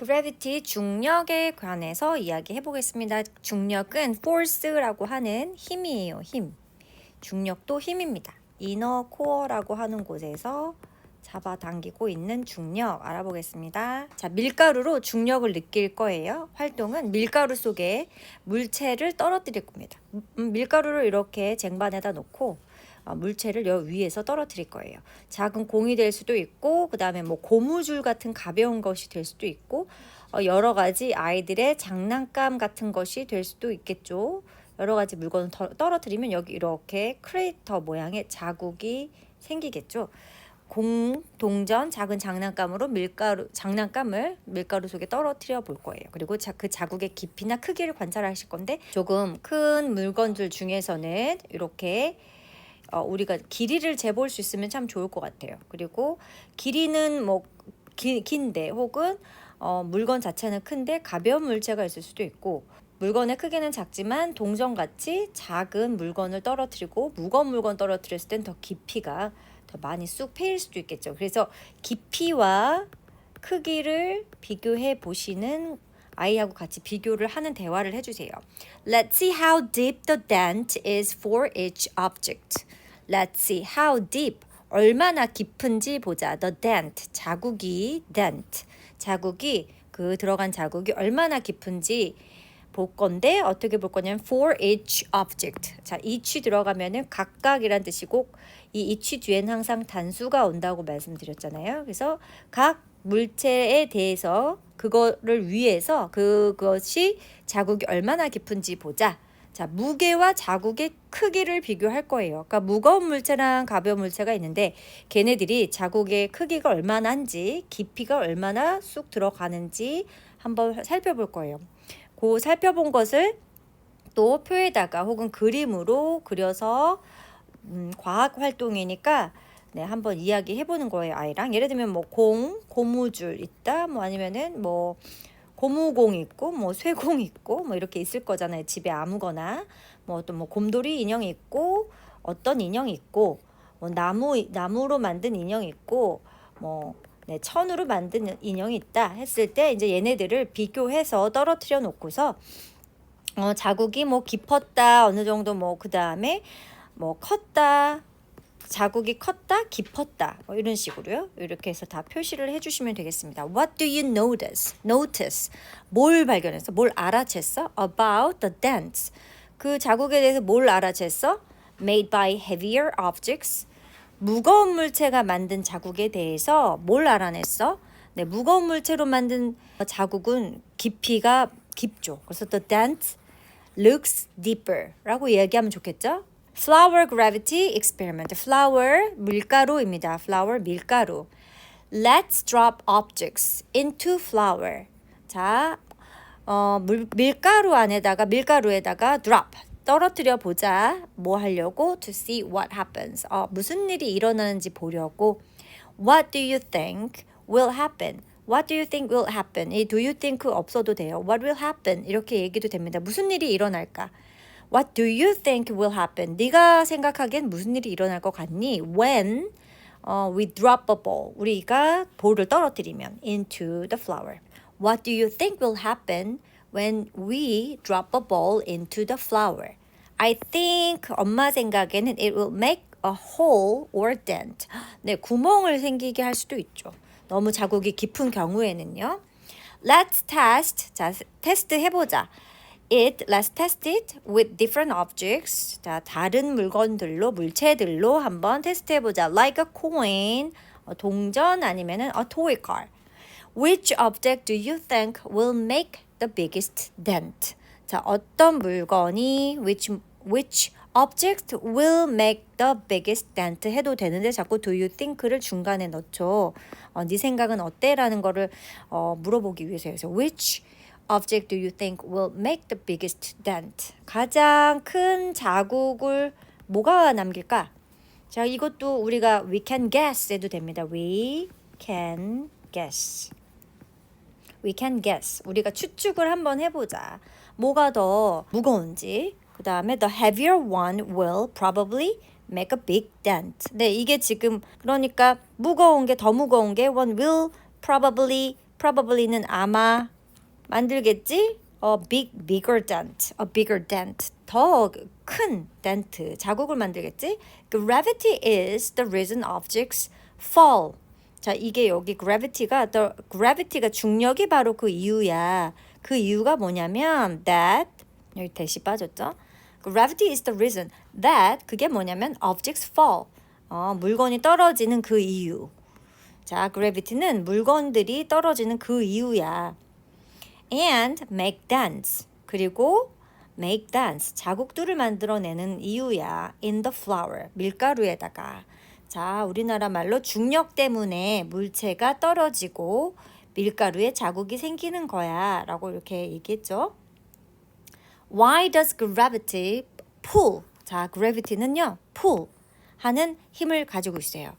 그래비티 중력에 관해서 이야기해 보겠습니다. 중력은 force라고 하는 힘이에요. 힘. 중력도 힘입니다. 이너 코어라고 하는 곳에서 잡아당기고 있는 중력 알아보겠습니다. 자, 밀가루로 중력을 느낄 거예요. 활동은 밀가루 속에 물체를 떨어뜨릴 겁니다. 밀가루를 이렇게 쟁반에다 놓고 물체를 여 위에서 떨어뜨릴 거예요. 작은 공이 될 수도 있고, 그 다음에 뭐 고무줄 같은 가벼운 것이 될 수도 있고, 여러 가지 아이들의 장난감 같은 것이 될 수도 있겠죠. 여러 가지 물건을 떨어뜨리면 여기 이렇게 크레이터 모양의 자국이 생기겠죠. 동전 작은 장난감으로 장난감을 밀가루 속에 떨어뜨려 볼 거예요. 그리고 그 자국의 깊이나 크기를 관찰하실 건데, 조금 큰 물건들 중에서는 이렇게 우리가 길이를 재볼 수 있으면 참 좋을 것 같아요. 그리고 길이는 뭐 긴데 혹은 물건 자체는 큰데 가벼운 물체가 있을 수도 있고, 물건의 크기는 작지만 동전같이 작은 물건을 떨어뜨리고 무거운 물건 떨어뜨렸을 땐 더 깊이가 더 많이 쑥 패일 수도 있겠죠. 그래서 깊이와 크기를 비교해 보시는 아이하고 같이 비교를 하는 대화를 해주세요. Let's see how deep the dent is for each object. Let's see how deep. 얼마나 깊은지 보자. The dent. 자국이 그 들어간 자국이 얼마나 깊은지 볼 건데, 어떻게 볼 거냐면 for each object. 자, each 들어가면은 각각이란 뜻이고, 이 each 뒤에는 항상 단수가 온다고 말씀드렸잖아요. 그래서 각 물체에 대해서 그거를 위해서 그것이 자국이 얼마나 깊은지 보자. 자, 무게와 자국의 크기를 비교할 거예요. 그러니까 무거운 물체랑 가벼운 물체가 있는데, 걔네들이 자국의 크기가 얼마나인지, 깊이가 얼마나 쑥 들어가는지 한번 살펴볼 거예요. 그 살펴본 것을 또 표에다가 혹은 그림으로 그려서 과학 활동이니까 한번 이야기해 보는 거예요, 아이랑. 예를 들면 뭐 고무줄 있다, 뭐 아니면은 뭐 고무공 있고, 뭐 쇠공 있고, 뭐 이렇게 있을 거잖아요. 집에 아무거나 뭐 어떤 뭐 곰돌이 인형이 있고, 어떤 인형이 있고, 뭐 나무로 만든 인형이 있고, 뭐 천으로 만든 인형이 있다 했을 때, 이제 얘네들을 비교해서 떨어뜨려 놓고서 자국이 뭐 깊었다 어느 정도, 뭐 그 다음에 뭐 컸다, 자국이 컸다, 깊었다, 뭐 이런 식으로요. 이렇게 해서 다 표시를 해주시면 되겠습니다. What do you notice? 뭘 발견했어? 뭘 알아챘어? About the dents. 그 자국에 대해서 뭘 알아챘어? Made by heavier objects. 무거운 물체가 만든 자국에 대해서 뭘 알아냈어? 네, 무거운 물체로 만든 자국은 깊이가 깊죠. 그래서 the dent looks deeper 라고 얘기하면 좋겠죠? Flour gravity experiment. Flour 밀가루입니다. Flour 밀가루. Let's drop objects into flour. 자, 밀가루에다가 drop 떨어뜨려 보자. 뭐 하려고? To see what happens. 무슨 일이 일어나는지 보려고. What do you think will happen? What do you think will happen? 이 do you think 없어도 돼요. What will happen? 이렇게 얘기도 됩니다. 무슨 일이 일어날까? What do you think will happen? 네가 생각하기엔 무슨 일이 일어날 것 같니? When we drop a ball. 우리가 볼을 떨어뜨리면 into the flour. What do you think will happen when we drop a ball into the flour? I think 엄마 생각에는 it will make a hole or dent. 네, 구멍을 생기게 할 수도 있죠. 너무 자국이 깊은 경우에는요. Let's test. 자, 테스트 해보자. Let's test it with different objects. 자, 다른 물체들로 한번 테스트 해보자. Like a coin, 동전 아니면은 a toy car. Which object do you think will make the biggest dent? 자, 어떤 물건이 which object will make the biggest dent 해도 되는데 자꾸 do you think를 중간에 넣죠. 네 생각은 어때? 라는 거를 물어보기 위해서요. 그래서 which object do you think will make the biggest dent? 가장 큰 자국을 뭐가 남길까? 자, 이것도 우리가 we can guess 해도 됩니다. We can guess. 우리가 추측을 한번 해보자. 뭐가 더 무거운지. 그 다음에 the heavier one will probably make a big dent. 네, 이게 지금 그러니까 더 무거운 게 one will probably probably는 아마 만들겠지? bigger dent, a bigger dent. 더 큰 dent, 자국을 만들겠지? Gravity is the reason objects fall. 자, 이게 여기 gravity가 중력이 바로 그 이유야. 그 이유가 뭐냐면 that, 여기 대시 빠졌죠? Gravity is the reason that, 그게 뭐냐면 objects fall. 물건이 떨어지는 그 이유. 자, gravity는 물건들이 떨어지는 그 이유야. And make dents. 그리고 make dents. 자국들을 만들어내는 이유야. In the flour. 밀가루에다가. 자, 우리나라 말로 중력 때문에 물체가 떨어지고 밀가루에 자국이 생기는 거야. 라고 이렇게 얘기했죠. Why does gravity pull? 자, gravity는요. pull 하는 힘을 가지고 있어요.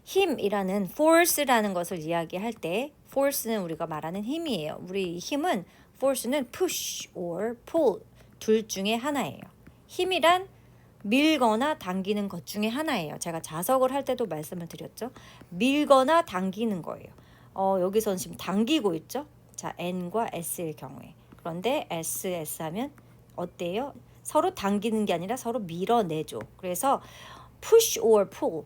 힘이라는 force라는 것을 이야기할 때 force는 우리가 말하는 힘이에요. 우리 힘은 force는 push or pull 둘 중에 하나예요. 힘이란 밀거나 당기는 것 중에 하나예요. 제가 자석을 할 때도 말씀을 드렸죠. 밀거나 당기는 거예요. 여기서는 지금 당기고 있죠. 자, N과 S일 경우에. 그런데 S 하면 어때요? 서로 당기는 게 아니라 서로 밀어내죠. 그래서 push or pull.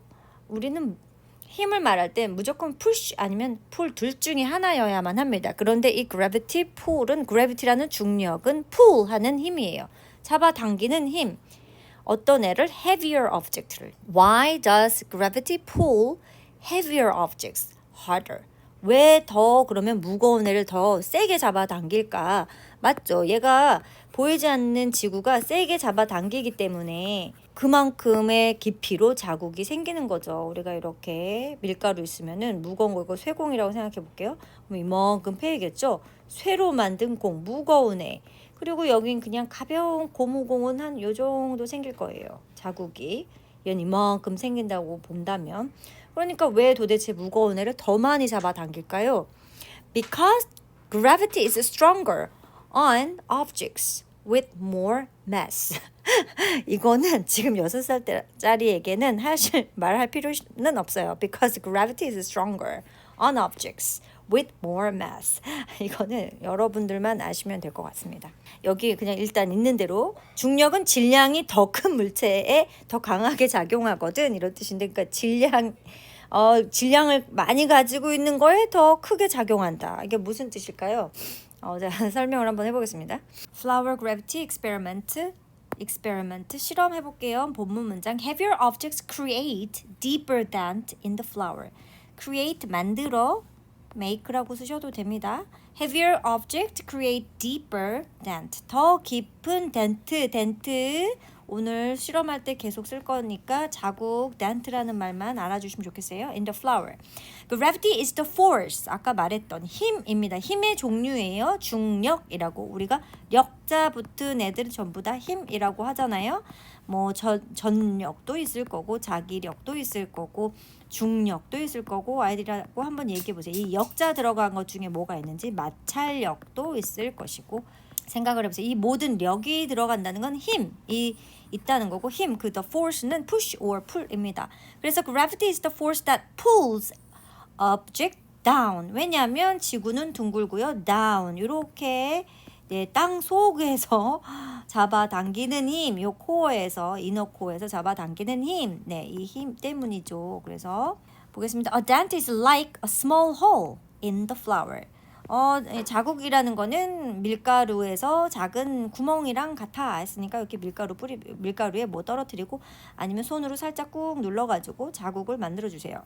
우리는 힘을 말할 때 무조건 push 아니면 pull 둘 중에 하나여야만 합니다. 그런데 이 gravity pull은 gravity라는 중력은 pull 하는 힘이에요. 잡아당기는 힘. 어떤 애를 heavier object를. Why does gravity pull heavier objects harder? 왜 더 그러면 무거운 애를 더 세게 잡아당길까? 맞죠? 얘가 보이지 않는 지구가 세게 잡아당기기 때문에 그만큼의 깊이로 자국이 생기는 거죠. 우리가 이렇게 밀가루 있으면은 무거운 거 이거 쇠공이라고 생각해 볼게요. 그럼 이만큼 패이겠죠? 쇠로 만든 공, 무거운 애. 그리고 여긴 그냥 가벼운 고무공은 한 요 정도 생길 거예요. 자국이. 얘는 이만큼 생긴다고 본다면. 그러니까 왜 도대체 무거운 애를 더 많이 잡아당길까요? Because gravity is stronger on objects with more mass. 이거는 지금 6살짜리에게는 말할 필요는 없어요. Because gravity is stronger on objects with more mass. 이거는 여러분들만 아시면 될 것 같습니다. 여기 그냥 일단 있는 대로 중력은 질량이 더 큰 물체에 더 강하게 작용하거든. 이런 뜻인데 그러니까 질량을 많이 가지고 있는 거에 더 크게 작용한다. 이게 무슨 뜻일까요? 자, 설명을 한번 해보겠습니다. Flower gravity experiment 실험 해볼게요. 본문 문장 Heavier objects create deeper dent in the flower. Create 만들어 make라고 쓰셔도 됩니다. Heavier object create deeper dent. 더 깊은 dent. 오늘 실험할 때 계속 쓸 거니까 자국 dent라는 말만 알아주시면 좋겠어요. In the flower. Gravity is the force. 아까 말했던 힘입니다. 힘의 종류예요. 중력이라고. 우리가 력자 붙은 애들은 전부 다 힘이라고 하잖아요. 뭐 전력도 있을 거고 자기력도 있을 거고 중력도 있을 거고 아이들하고 한번 얘기해 보세요. 이 역자 들어간 것 중에 뭐가 있는지 마찰력도 있을 것이고 생각을 해보세요. 이 모든 력이 들어간다는 건 힘이 있다는 거고 힘, the force는 push or pull입니다. 그래서 gravity is the force that pulls object down. 왜냐하면 지구는 둥글고요. down 이렇게 땅 속에서 잡아당기는 힘, 요 코어에서 이너 코어에서 잡아당기는 힘, 이 힘 때문이죠. 그래서 보겠습니다. A dent is like a small hole in the flour. 자국이라는 거는 밀가루에서 작은 구멍이랑 같아 했으니까 이렇게 밀가루에 뭐 떨어뜨리고 아니면 손으로 살짝 꾹 눌러가지고 자국을 만들어 주세요.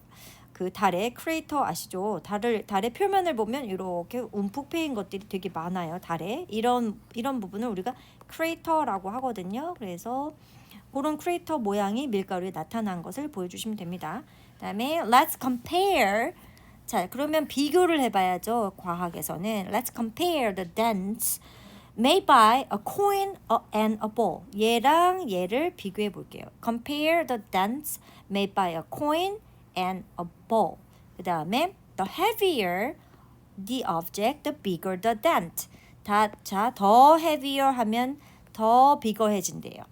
그 달의 크레이터 아시죠? 달의 표면을 보면 이렇게 움푹 패인 것들이 되게 많아요. 달에 이런 부분을 우리가 크레이터라고 하거든요. 그래서 그런 크레이터 모양이 밀가루에 나타난 것을 보여주시면 됩니다. 그다음에 let's compare. 자, 그러면 비교를 해봐야죠. 과학에서는 Let's compare the dents made by a coin and a ball. 얘랑 얘를 비교해 볼게요. Compare the dents made by a coin and a ball. 그 다음에 the heavier the object, the bigger the dent. 더 heavier 하면 더 비거해진대요.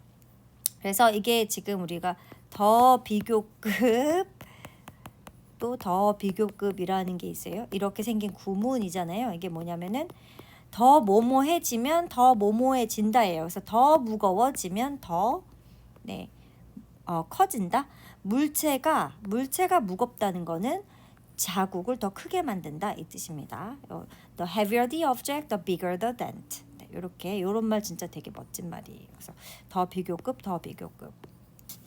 그래서 이게 지금 우리가 더 비교급 또 더 비교급이라는 게 있어요. 이렇게 생긴 구문이잖아요. 이게 뭐냐면은 더 뭐뭐해지면 더 뭐뭐해진다예요. 그래서 더 무거워지면 더 네, 커진다. 물체가 무겁다는 거는 자국을 더 크게 만든다 이 뜻입니다. The heavier the object, the bigger the dent. 네, 요런 말 진짜 되게 멋진 말이에요. 그래서 더 비교급, 더 비교급.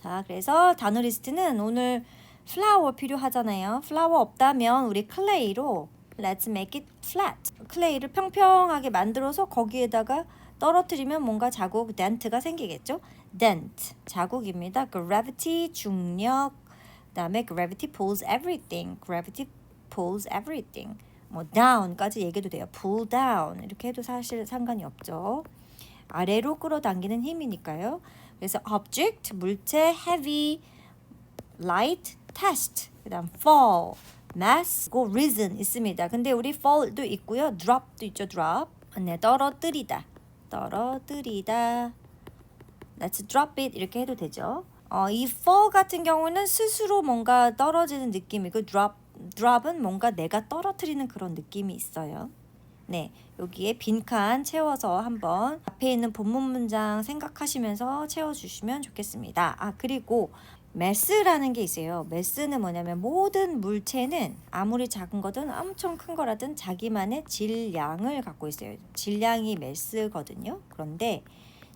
자, 그래서 단어 리스트는 오늘 flour 필요하잖아요. flour 없다면 우리 clay로 let's make it flat. 클레이를 평평하게 만들어서 거기에다가 떨어뜨리면 뭔가 자국, dent가 생기겠죠? dent, 자국입니다. gravity, 중력, 그다음에 gravity pulls everything. gravity pulls everything. 뭐 down까지 얘기해도 돼요. pull down 이렇게 해도 사실 상관이 없죠. 아래로 끌어당기는 힘이니까요. 그래서 object, 물체, heavy, light, test, 그다음 fall, mass, 고 risen 있습니다. 근데 우리 fall도 있고요. drop도 있죠. drop. 네, 떨어뜨리다. Let's drop it 이렇게 해도 되죠. 이 fall 같은 경우는 스스로 뭔가 떨어지는 느낌이고 drop은 뭔가 내가 떨어뜨리는 그런 느낌이 있어요. 네, 여기에 빈칸 채워서 한번 앞에 있는 본문 문장 생각하시면서 채워주시면 좋겠습니다. 그리고 mass라는 게 있어요. mass는 뭐냐면 모든 물체는 아무리 작은 거든 엄청 큰 거라든 자기만의 질량을 갖고 있어요. 질량이 mass거든요. 그런데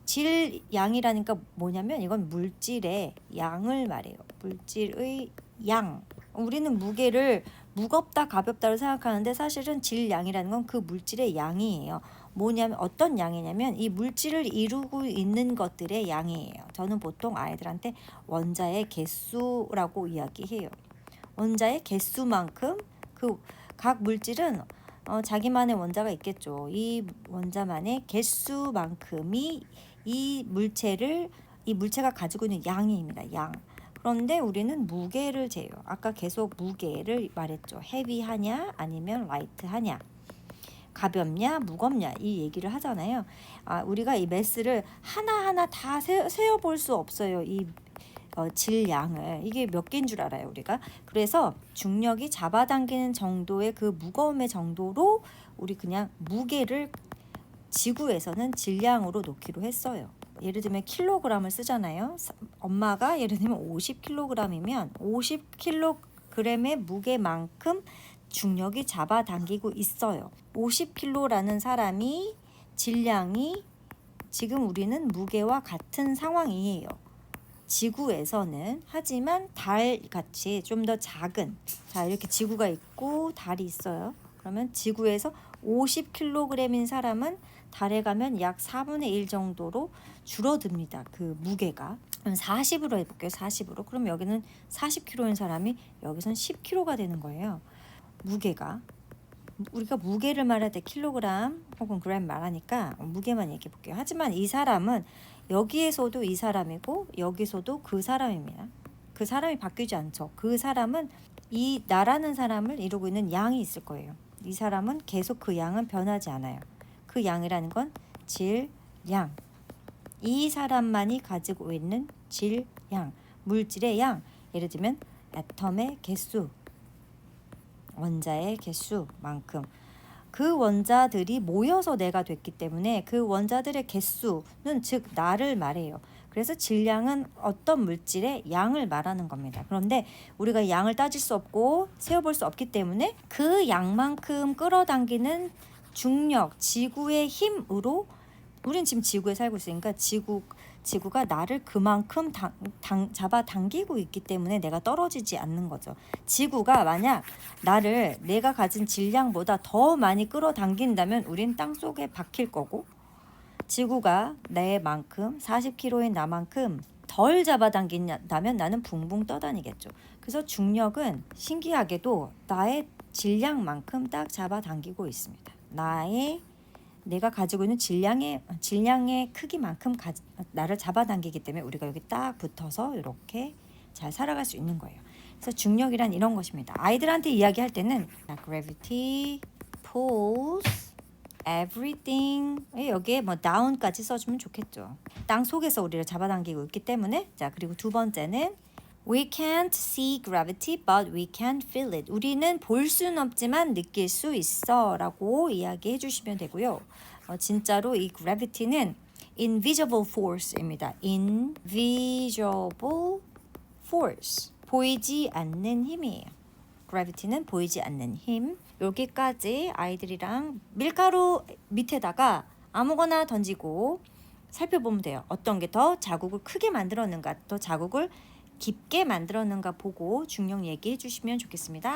질량이라니까 뭐냐면 이건 물질의 양을 말해요. 물질의 양. 우리는 무게를 무겁다 가볍다로 생각하는데 사실은 질량이라는 건 그 물질의 양이에요. 뭐냐면 어떤 양이냐면 이 물질을 이루고 있는 것들의 양이에요. 저는 보통 아이들한테 원자의 개수라고 이야기해요. 원자의 개수만큼 그 각 물질은 자기만의 원자가 있겠죠. 이 원자만의 개수만큼이 이 물체가 가지고 있는 양입니다. 양. 그런데 우리는 무게를 재요. 아까 계속 무게를 말했죠. 헤비하냐 아니면 라이트하냐, 가볍냐 무겁냐 이 얘기를 하잖아요. 우리가 이 매스를 하나하나 다 세어볼 수 없어요. 이 질량을. 이게 몇 개인 줄 알아요 우리가. 그래서 중력이 잡아당기는 정도의 그 무거움의 정도로 우리 그냥 무게를 지구에서는 질량으로 놓기로 했어요. 예를 들면 킬로그램을 쓰잖아요. 엄마가 예를 들면 50kg이면 50kg의 무게만큼 중력이 잡아당기고 있어요. 50kg라는 사람이 질량이 지금 우리는 무게와 같은 상황이에요. 지구에서는. 하지만 달같이 좀 더 작은, 자 이렇게 지구가 있고 달이 있어요. 그러면 지구에서 50kg인 사람은 달에 가면 약 4분의 1 정도로 줄어듭니다. 그 무게가. 그럼 40으로 해볼게요. 40으로. 그럼 여기는 40kg인 사람이 여기선 10kg가 되는 거예요. 무게가. 우리가 무게를 말할 때 킬로그램 혹은 그램 말하니까 무게만 얘기해 볼게요. 하지만 이 사람은 여기에서도 이 사람이고 여기서도 그 사람입니다. 그 사람이 바뀌지 않죠. 그 사람은 이 나라는 사람을 이루고 있는 양이 있을 거예요. 이 사람은 계속 그 양은 변하지 않아요. 그 양이라는 건 질량. 이 사람만이 가지고 있는 질량, 물질의 양. 예를 들면 애텀의 개수, 원자의 개수만큼. 그 원자들이 모여서 내가 됐기 때문에 그 원자들의 개수는 즉 나를 말해요. 그래서 질량은 어떤 물질의 양을 말하는 겁니다. 그런데 우리가 양을 따질 수 없고 세어볼 수 없기 때문에 그 양만큼 끌어당기는 중력, 지구의 힘으로 우린 지금 지구에 살고 있으니까 지구가 나를 그만큼 잡아당기고 있기 때문에 내가 떨어지지 않는 거죠. 지구가 만약 나를 내가 가진 질량보다 더 많이 끌어당긴다면 우린 땅속에 박힐 거고, 지구가 내만큼 40kg인 나만큼 덜 잡아당긴다면 나는 붕붕 떠다니겠죠. 그래서 중력은 신기하게도 나의 질량만큼 딱 잡아당기고 있습니다. 내가 가지고 있는 질량의 크기만큼 나를 잡아당기기 때문에 우리가 여기 딱 붙어서 이렇게 잘 살아갈 수 있는 거예요. 그래서 중력이란 이런 것입니다. 아이들한테 이야기할 때는 gravity pulls everything, 여기에 뭐 down까지 써주면 좋겠죠. 땅 속에서 우리를 잡아당기고 있기 때문에. 자, 그리고 두 번째는 We can't see gravity, but we can feel it. 우리는 볼 수는 없지만 느낄 수 있어 라고 이야기해 주시면 되고요. 진짜로 이 gravity는 invisible force입니다. invisible force. 보이지 않는 힘이에요. gravity는 보이지 않는 힘. 여기까지 아이들이랑 밀가루 밑에다가 아무거나 던지고 살펴보면 돼요. 어떤 게 더 자국을 크게 만들었는가, 더 자국을 깊게 만들었는가 보고 중력 얘기해 주시면 좋겠습니다.